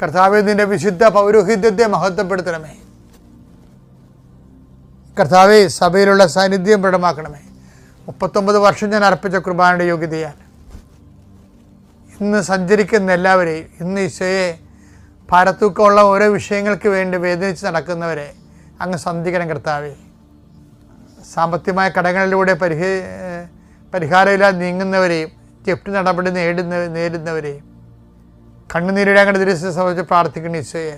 കർത്താവേ, നിൻ്റെ വിശുദ്ധ പൗരോഹിത്യത്തെ മഹത്വപ്പെടുത്തണമേ. കർത്താവേ, സഭയിലുള്ള സാന്നിധ്യം ദൃഢമാക്കണമേ. 39 വർഷം ഞാൻ അർപ്പിച്ച കുർബാനയുടെ യോഗ്യതയാൽ ഇന്ന് സഞ്ചരിക്കുന്ന എല്ലാവരെയും, ഇന്ന് ഈശോയെ ഭാരത്തൂക്കമുള്ള ഓരോ വിഷയങ്ങൾക്ക് വേണ്ടി വേദനിച്ച് നടക്കുന്നവരെ അങ്ങ് സന്ധിക്കണം കർത്താവേ. സാമ്പത്തികമായ കടങ്ങളിലൂടെ പരിഹാരമില്ലാതെ നീങ്ങുന്നവരെയും ജപ്തി നടപടി നേരിടുന്നവരെയും കണ്ണുനീരുടെ അങ്ങയുടെ ദൃശ്യം സംബന്ധിച്ച് പ്രാർത്ഥിക്കണം ഈശോയെ.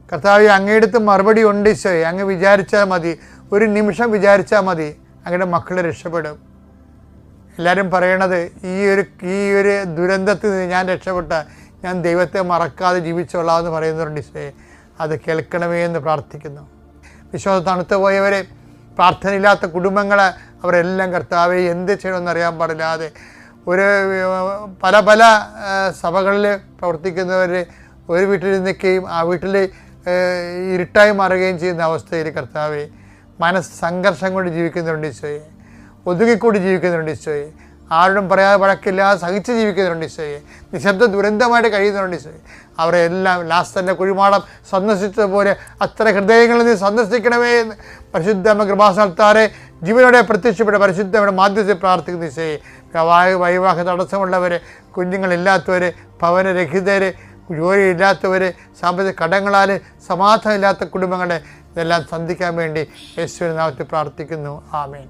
കർത്താവേ, അങ്ങയെടുത്ത് മറുപടി ഉണ്ട് ഈശോയെ. അങ്ങ് വിചാരിച്ചാൽ മതി, ഒരു നിമിഷം വിചാരിച്ചാൽ മതി, അങ്ങയുടെ മക്കൾ രക്ഷപ്പെടും. എല്ലാവരും പറയണത് ഈ ഒരു ദുരന്തത്തിൽ നിന്ന് ഞാൻ രക്ഷപ്പെട്ട ഞാൻ ദൈവത്തെ മറക്കാതെ ജീവിച്ചോളാമെന്ന് പറയുന്നുണ്ട് ഈശോയെ. അത് കേൾക്കണമേ എന്ന് പ്രാർത്ഥിക്കുന്നു. വിശ്വാസം തണുത്തു പോയവരെ, പ്രാർത്ഥനയില്ലാത്ത കുടുംബങ്ങളെ, അവരെല്ലാം കർത്താവെ എന്ത് ചെയ്യണമെന്ന് അറിയാൻ പാടില്ലാതെ പല സഭകളിൽ പ്രവർത്തിക്കുന്നവർ ഒരു വീട്ടിൽ നിൽക്കുകയും ആ വീട്ടിൽ ഇരുട്ടായി മാറുകയും ചെയ്യുന്ന അവസ്ഥയിൽ കർത്താവെ മനസ്സ് സംഘർഷം കൊണ്ട് ജീവിക്കുന്നുണ്ട് ഈശോയെ. ഒതുങ്ങിക്കൂടി ജീവിക്കുന്നുണ്ട് ഈശോയെ. ആരോടും പറയാതെ വഴക്കില്ലാതെ സഹിച്ച് ജീവിക്കുന്നുണ്ട് ഈശോയെ. നിശബ്ദ ദുരന്തമായിട്ട് കഴിയുന്നുണ്ട് ഈശോയെ. അവരെ എല്ലാം ലാസ്റ്റൻ്റെ കുഴിമാടം സന്ദർശിച്ചതുപോലെ അത്ര ഹൃദയങ്ങളിൽ നിന്ന് സന്ദർശിക്കണമേ എന്ന് പരിശുദ്ധ കൃപാസനത്താരെ ജീവനോടെ പ്രത്യക്ഷപ്പെട്ട പരിശുദ്ധയുടെ മാധ്യത്തിൽ പ്രാർത്ഥിക്കുന്ന ഈശോയെ. വൈവാഹ തടസ്സമുള്ളവർ, കുഞ്ഞുങ്ങളില്ലാത്തവർ, ഭവനരഹിതർ, ജോലിയില്ലാത്തവർ, സാമ്പത്തിക കടങ്ങളാൽ സമാധാനമില്ലാത്ത കുടുംബങ്ങളെ ഇതെല്ലാം സന്ധിക്കാൻ വേണ്ടി യേശുവിൻ്റെ നാമത്തിൽ പ്രാർത്ഥിക്കുന്നു. ആമേൻ.